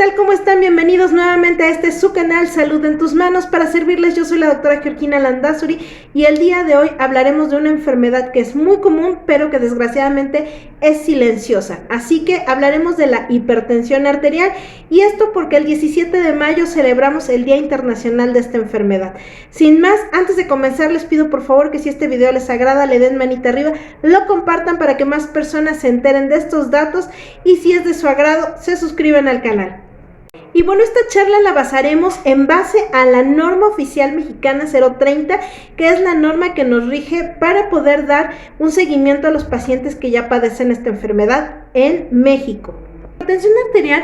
tal? ¿Cómo están? Bienvenidos nuevamente a este su canal Salud en tus manos. Para servirles, yo soy la doctora Georgina Landázuri y el día de hoy hablaremos de una enfermedad que es muy común, pero que desgraciadamente es silenciosa. Así que hablaremos de la hipertensión arterial, y esto porque el 17 de mayo celebramos el Día Internacional de esta enfermedad. Sin más, antes de comenzar les pido por favor que si este video les agrada le den manita arriba, lo compartan para que más personas se enteren de estos datos y si es de su agrado se suscriban al canal. Y bueno, esta charla la basaremos en base a la norma oficial mexicana 030, que es la norma que nos rige para poder dar un seguimiento a los pacientes que ya padecen esta enfermedad en México. La hipertensión arterial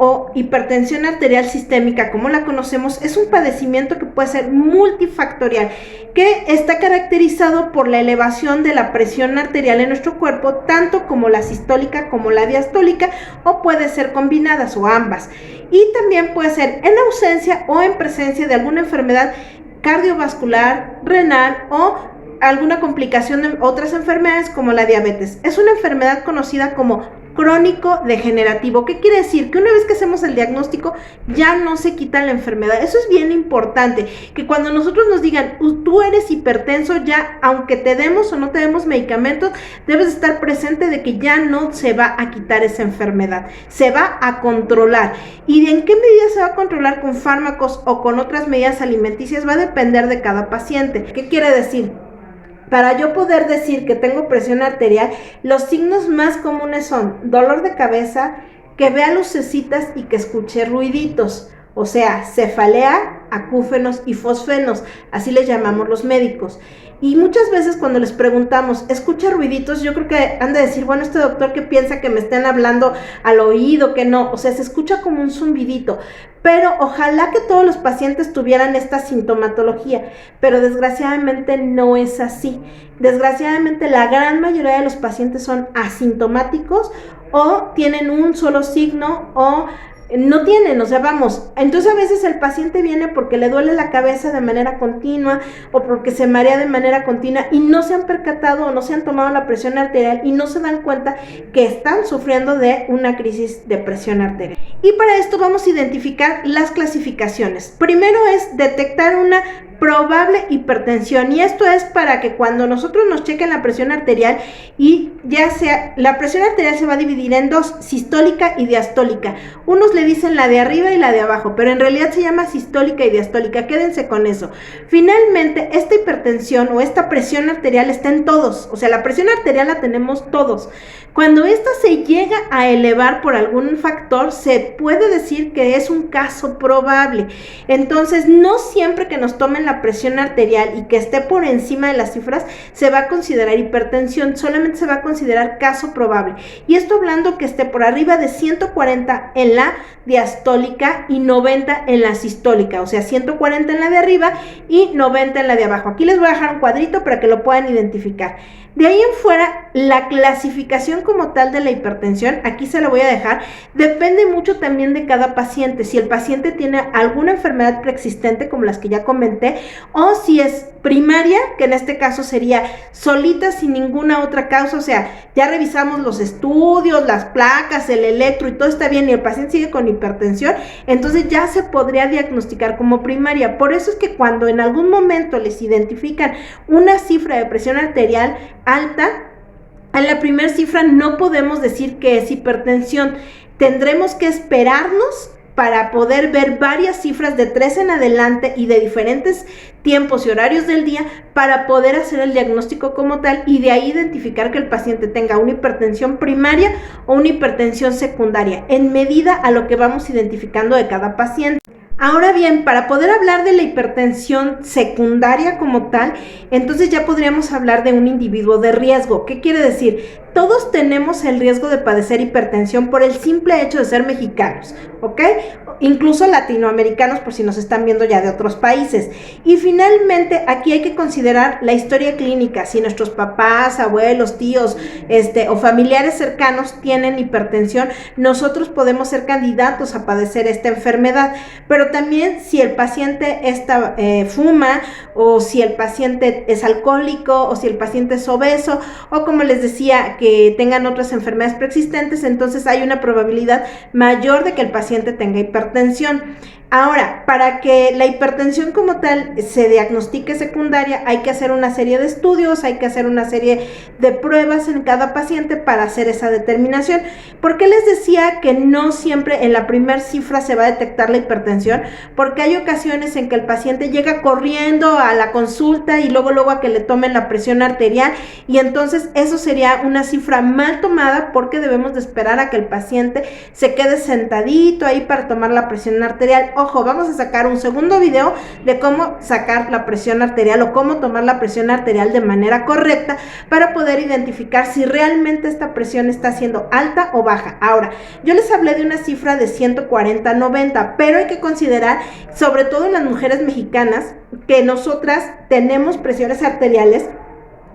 o hipertensión arterial sistémica, como la conocemos, es un padecimiento que puede ser multifactorial, que está caracterizado por la elevación de la presión arterial en nuestro cuerpo, tanto como la sistólica como la diastólica, o puede ser combinadas o ambas. Y también puede ser en ausencia o en presencia de alguna enfermedad cardiovascular, renal o alguna complicación de otras enfermedades como la diabetes. Es una enfermedad conocida como crónico degenerativo. ¿Qué quiere decir? Que una vez que hacemos el diagnóstico ya no se quita la enfermedad. Eso es bien importante, que cuando nosotros nos digan tú eres hipertenso, ya aunque te demos o no te demos medicamentos, debes estar presente de que ya no se va a quitar esa enfermedad, se va a controlar. ¿Y en qué medida se va a controlar? Con fármacos o con otras medidas alimenticias, va a depender de cada paciente. ¿Qué quiere decir? Para yo poder decir que tengo presión arterial, los signos más comunes son dolor de cabeza, que vea lucecitas y que escuche ruiditos, o sea, cefalea, acúfenos y fosfenos, así les llamamos los médicos. Y muchas veces cuando les preguntamos, ¿escucha ruiditos? Yo creo que han de decir, bueno, este doctor que piensa que me estén hablando al oído, que no, o sea, se escucha como un zumbidito. Pero ojalá que todos los pacientes tuvieran esta sintomatología, pero desgraciadamente no es así. Desgraciadamente la gran mayoría de los pacientes son asintomáticos o tienen un solo signo o no tienen, o sea, vamos, entonces a veces el paciente viene porque le duele la cabeza de manera continua o porque se marea de manera continua y no se han percatado o no se han tomado la presión arterial y no se dan cuenta que están sufriendo de una crisis de presión arterial. Y para esto vamos a identificar las clasificaciones. Primero es detectar una probable hipertensión, y esto es para que cuando nosotros nos chequen la presión arterial, y ya sea, la presión arterial se va a dividir en dos, sistólica y diastólica. Unos le dicen la de arriba y la de abajo, pero en realidad se llama sistólica y diastólica, quédense con eso. Finalmente, esta hipertensión o esta presión arterial está en todos, o sea, la presión arterial la tenemos todos. Cuando esta se llega a elevar por algún factor, se puede decir que es un caso probable. Entonces, no siempre que nos tomen la presión arterial y que esté por encima de las cifras se va a considerar hipertensión, solamente se va a considerar caso probable. Y esto hablando que esté por arriba de 140 en la diastólica y 90 en la sistólica, o sea, 140 en la de arriba y 90 en la de abajo. Aquí les voy a dejar un cuadrito para que lo puedan identificar. De ahí en fuera, la clasificación como tal de la hipertensión, aquí se la voy a dejar, depende mucho también de cada paciente. Si el paciente tiene alguna enfermedad preexistente, como las que ya comenté, o si es primaria, que en este caso sería solita sin ninguna otra causa, o sea, ya revisamos los estudios, las placas, el electro y todo está bien y el paciente sigue con hipertensión, entonces ya se podría diagnosticar como primaria. Por eso es que cuando en algún momento les identifican una cifra de presión arterial alta, a la primera cifra no podemos decir que es hipertensión. Tendremos que esperarnos para poder ver varias cifras de 3 en adelante y de diferentes tiempos y horarios del día para poder hacer el diagnóstico como tal y de ahí identificar que el paciente tenga una hipertensión primaria o una hipertensión secundaria, en medida a lo que vamos identificando de cada paciente. Ahora bien, para poder hablar de la hipertensión secundaria como tal, entonces ya podríamos hablar de un individuo de riesgo. ¿Qué quiere decir? Todos tenemos el riesgo de padecer hipertensión por el simple hecho de ser mexicanos, ¿ok? incluso latinoamericanos, por si nos están viendo ya de otros países. Y finalmente aquí hay que considerar la historia clínica. Si nuestros papás, abuelos, tíos o familiares cercanos tienen hipertensión, nosotros podemos ser candidatos a padecer esta enfermedad. Pero también si el paciente fuma, o si el paciente es alcohólico, o si el paciente es obeso, o como les decía, que tengan otras enfermedades preexistentes, entonces hay una probabilidad mayor de que el paciente tenga hipertensión. Ahora, para que la hipertensión como tal se diagnostique secundaria, hay que hacer una serie de estudios, hay que hacer una serie de pruebas en cada paciente para hacer esa determinación. ¿Por qué les decía que no siempre en la primera cifra se va a detectar la hipertensión? Porque hay ocasiones en que el paciente llega corriendo a la consulta y luego a que le tomen la presión arterial, y entonces eso sería una cifra mal tomada, porque debemos de esperar a que el paciente se quede sentadito ahí para tomar la presión arterial. Ojo, vamos a sacar un segundo video de cómo sacar la presión arterial o cómo tomar la presión arterial de manera correcta para poder identificar si realmente esta presión está siendo alta o baja. Ahora, yo les hablé de una cifra de 140-90, pero hay que considerar, sobre todo en las mujeres mexicanas, que nosotras tenemos presiones arteriales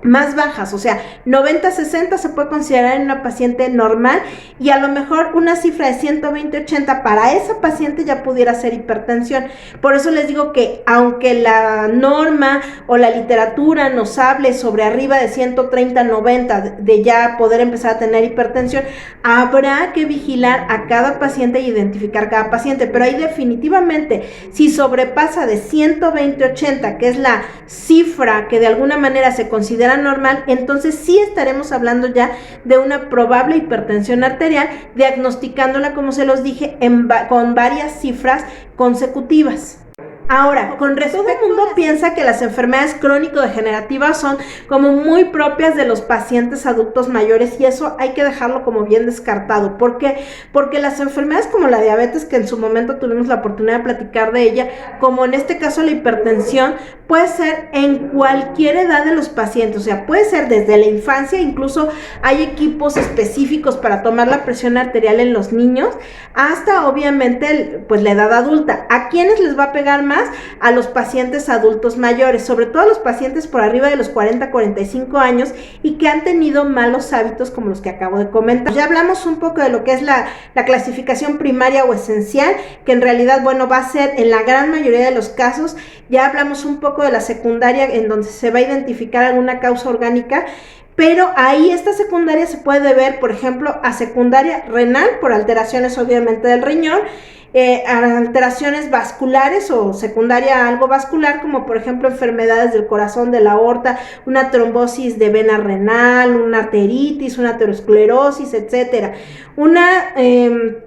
más bajas, o sea, 90-60 se puede considerar en una paciente normal, y a lo mejor una cifra de 120-80 para esa paciente ya pudiera ser hipertensión. Por eso les digo que aunque la norma o la literatura nos hable sobre arriba de 130-90 de ya poder empezar a tener hipertensión, habrá que vigilar a cada paciente e identificar cada paciente, pero ahí definitivamente si sobrepasa de 120-80, que es la cifra que de alguna manera se considera normal, entonces sí estaremos hablando ya de una probable hipertensión arterial, diagnosticándola, como se los dije, con varias cifras consecutivas. Ahora, con respecto, todo el mundo piensa que las enfermedades crónico-degenerativas son como muy propias de los pacientes adultos mayores, y eso hay que dejarlo como bien descartado. ¿Por qué? Porque las enfermedades como la diabetes, que en su momento tuvimos la oportunidad de platicar de ella, como en este caso la hipertensión, puede ser en cualquier edad de los pacientes, o sea, puede ser desde la infancia, incluso hay equipos específicos para tomar la presión arterial en los niños, hasta obviamente pues la edad adulta. ¿A quiénes les va a pegar más? A los pacientes adultos mayores, sobre todo a los pacientes por arriba de los 40-45 años y que han tenido malos hábitos como los que acabo de comentar. Ya hablamos un poco de lo que es la clasificación primaria o esencial, que en realidad, bueno, va a ser en la gran mayoría de los casos. Ya hablamos un poco de la secundaria, en donde se va a identificar alguna causa orgánica, pero ahí esta secundaria se puede deber, por ejemplo, a secundaria renal, por alteraciones obviamente del riñón, alteraciones vasculares o secundaria a algo vascular, como por ejemplo enfermedades del corazón, de la aorta, una trombosis de vena renal, una arteritis, una aterosclerosis, etcétera. Una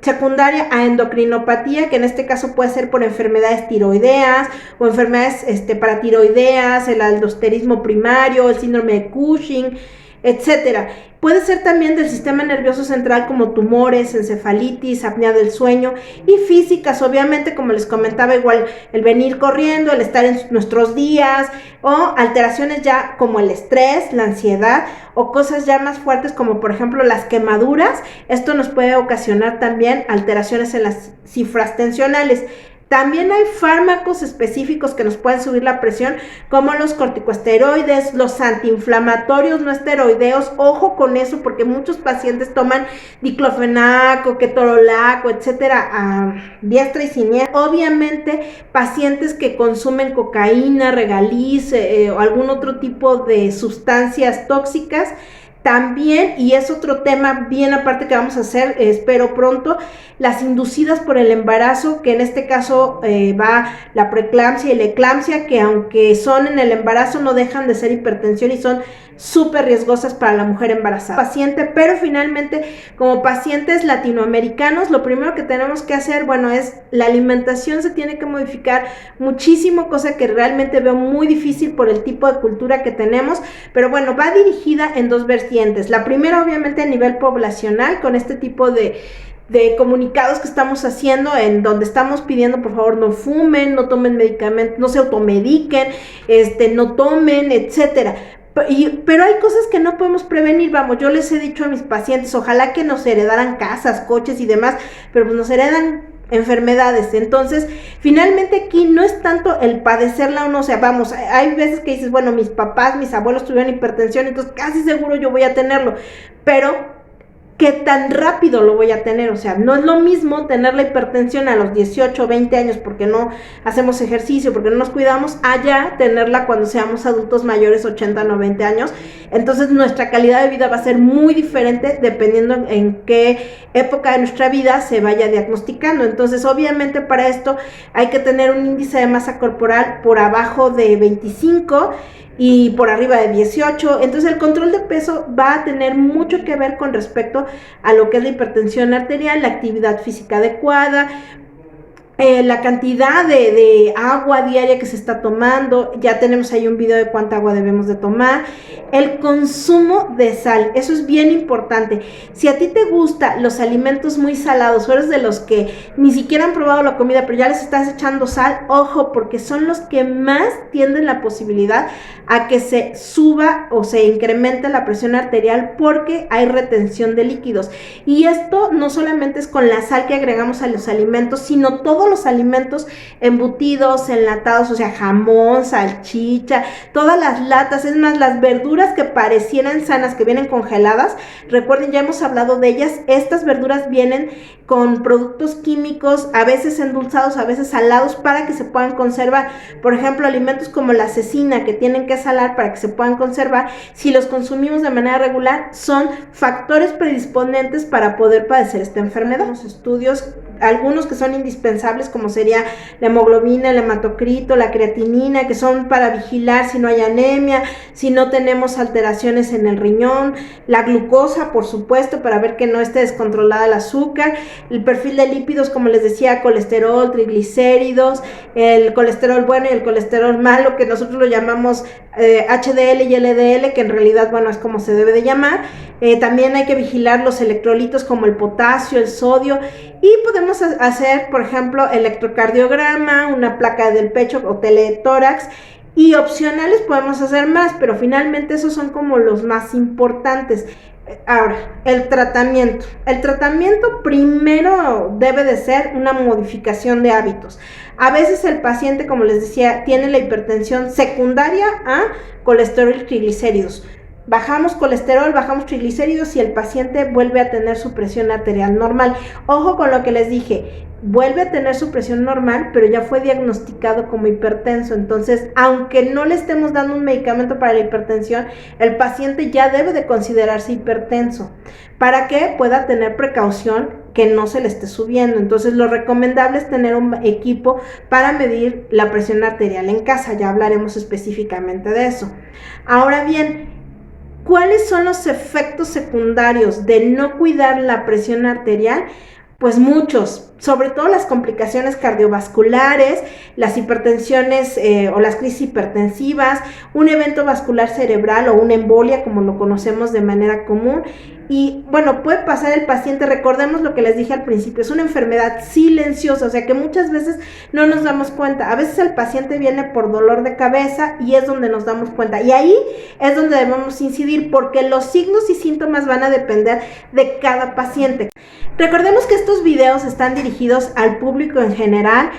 secundaria a endocrinopatía, que en este caso puede ser por enfermedades tiroideas o enfermedades paratiroideas, el aldosterismo primario, el síndrome de Cushing, etcétera. Puede ser también del sistema nervioso central, como tumores, encefalitis, apnea del sueño, y físicas, obviamente, como les comentaba, igual el venir corriendo, el estar en nuestros días, o alteraciones ya como el estrés, la ansiedad, o cosas ya más fuertes como por ejemplo las quemaduras. Esto nos puede ocasionar también alteraciones en las cifras tensionales. También hay fármacos específicos que nos pueden subir la presión, como los corticosteroides, los antiinflamatorios no esteroideos. Ojo con eso, porque muchos pacientes toman diclofenaco, ketorolaco, etcétera, a diestra y siniestra. Obviamente, pacientes que consumen cocaína, regaliz o algún otro tipo de sustancias tóxicas. También, y es otro tema bien aparte que vamos a hacer, espero pronto, las inducidas por el embarazo, que en este caso va la preeclampsia y la eclampsia, que aunque son en el embarazo no dejan de ser hipertensión y son súper riesgosas para la mujer embarazada. Pero finalmente, como pacientes latinoamericanos, lo primero que tenemos que hacer, bueno, es la alimentación. Se tiene que modificar muchísimo, cosa que realmente veo muy difícil por el tipo de cultura que tenemos, pero bueno, va dirigida en dos vertientes. La primera, obviamente, a nivel poblacional, con este tipo de comunicados que estamos haciendo, en donde estamos pidiendo por favor no fumen, no tomen medicamentos, no se automediquen, no tomen, etcétera. Pero hay cosas que no podemos prevenir. Vamos, yo les he dicho a mis pacientes, ojalá que nos heredaran casas, coches y demás, pero pues nos heredan enfermedades. Entonces, finalmente aquí no es tanto el padecerla o no, o sea, vamos, hay veces que dices, bueno, mis papás, mis abuelos tuvieron hipertensión, entonces casi seguro yo voy a tenerlo, pero ¿qué tan rápido lo voy a tener? O sea, no es lo mismo tener la hipertensión a los 18 o 20 años porque no hacemos ejercicio, porque no nos cuidamos, allá tenerla cuando seamos adultos mayores, 80, 90 años. Entonces nuestra calidad de vida va a ser muy diferente dependiendo en qué época de nuestra vida se vaya diagnosticando. Entonces, obviamente para esto hay que tener un índice de masa corporal por abajo de 25 y por arriba de 18, entonces el control de peso va a tener mucho que ver con respecto a lo que es la hipertensión arterial, la actividad física adecuada, la cantidad de agua diaria que se está tomando, ya tenemos ahí un video de cuánta agua debemos de tomar, el consumo de sal, eso es bien importante. Si a ti te gustan los alimentos muy salados, o eres de los que ni siquiera han probado la comida, pero ya les estás echando sal, ojo, porque son los que más tienden la posibilidad a que se suba o se incremente la presión arterial porque hay retención de líquidos. Y esto no solamente es con la sal que agregamos a los alimentos, sino todos los alimentos embutidos, enlatados, o sea, jamón, salchicha, todas las latas, es más, las verduras que parecieran sanas, que vienen congeladas, recuerden, ya hemos hablado de ellas, estas verduras vienen con productos químicos, a veces endulzados, a veces salados, para que se puedan conservar. Por ejemplo, alimentos como la cecina, que tienen que salar para que se puedan conservar, si los consumimos de manera regular, son factores predisponentes para poder padecer esta enfermedad. Los estudios, algunos que son indispensables, como sería la hemoglobina, el hematocrito, la creatinina, que son para vigilar si no hay anemia, si no tenemos alteraciones en el riñón, la glucosa, por supuesto, para ver que no esté descontrolada el azúcar, el perfil de lípidos, como les decía, colesterol, triglicéridos, el colesterol bueno y el colesterol malo, que nosotros lo llamamos HDL y LDL, que en realidad, bueno, es como se debe de llamar. También hay que vigilar los electrolitos como el potasio, el sodio, y podemos hacer, por ejemplo, electrocardiograma, una placa del pecho o teletórax, y opcionales podemos hacer más, pero finalmente esos son como los más importantes. Ahora, el tratamiento. El tratamiento primero debe de ser una modificación de hábitos. A veces el paciente, como les decía, tiene la hipertensión secundaria a colesterol y triglicéridos. Bajamos colesterol, bajamos triglicéridos y el paciente vuelve a tener su presión arterial normal. Ojo con lo que les dije, vuelve a tener su presión normal, pero ya fue diagnosticado como hipertenso. Entonces, aunque no le estemos dando un medicamento para la hipertensión, el paciente ya debe de considerarse hipertenso para que pueda tener precaución que no se le esté subiendo. Entonces, lo recomendable es tener un equipo para medir la presión arterial en casa. Ya hablaremos específicamente de eso. Ahora bien, ¿cuáles son los efectos secundarios de no cuidar la presión arterial? Pues muchos, sobre todo las complicaciones cardiovasculares, las hipertensiones o las crisis hipertensivas, un evento vascular cerebral o una embolia, como lo conocemos de manera común. Y bueno, puede pasar el paciente, recordemos lo que les dije al principio, es una enfermedad silenciosa, o sea que muchas veces no nos damos cuenta. A veces el paciente viene por dolor de cabeza y es donde nos damos cuenta. Y ahí es donde debemos incidir, porque los signos y síntomas van a depender de cada paciente. Recordemos que estos videos están dirigidos al público en general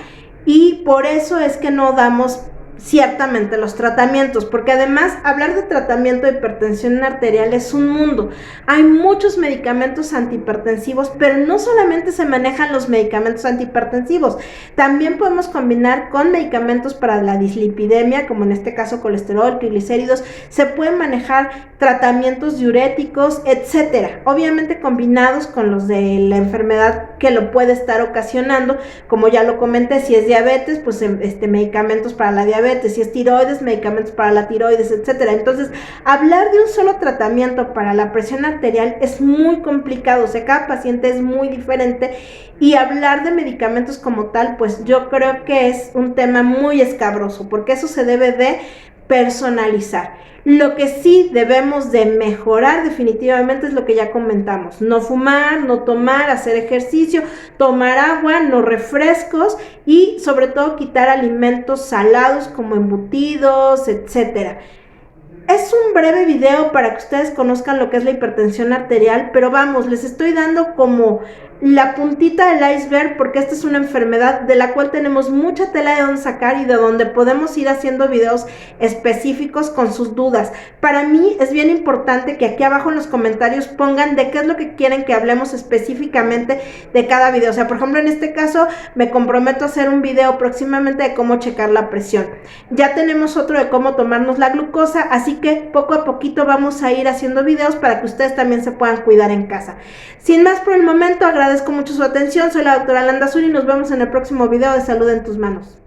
y por eso es que no damos ciertamente los tratamientos, porque además hablar de tratamiento de hipertensión arterial es un mundo. Hay muchos medicamentos antihipertensivos, pero no solamente se manejan los medicamentos antihipertensivos, también podemos combinar con medicamentos para la dislipidemia, como en este caso colesterol, triglicéridos, se pueden manejar tratamientos diuréticos, etcétera, obviamente combinados con los de la enfermedad que lo puede estar ocasionando, como ya lo comenté, si es diabetes, pues medicamentos para la diabetes, si es tiroides, medicamentos para la tiroides, etcétera. Entonces, hablar de un solo tratamiento para la presión arterial es muy complicado, o sea, cada paciente es muy diferente, y hablar de medicamentos como tal, pues yo creo que es un tema muy escabroso, porque eso se debe de personalizar. Lo que sí debemos de mejorar definitivamente es lo que ya comentamos: no fumar, no tomar, hacer ejercicio, tomar agua, no refrescos, y sobre todo quitar alimentos salados como embutidos, etcétera. Es un breve video para que ustedes conozcan lo que es la hipertensión arterial, pero vamos, les estoy dando como la puntita del iceberg, porque esta es una enfermedad de la cual tenemos mucha tela de donde sacar y de donde podemos ir haciendo videos específicos con sus dudas. Para mí es bien importante que aquí abajo en los comentarios pongan de qué es lo que quieren que hablemos específicamente de cada video. O sea, por ejemplo, en este caso me comprometo a hacer un video próximamente de cómo checar la presión. Ya tenemos otro de cómo tomarnos la glucosa, así que poco a poquito vamos a ir haciendo videos para que ustedes también se puedan cuidar en casa. Sin más por el momento, agradezco mucho su atención. Soy la doctora Landazuri y nos vemos en el próximo video de Salud en tus Manos.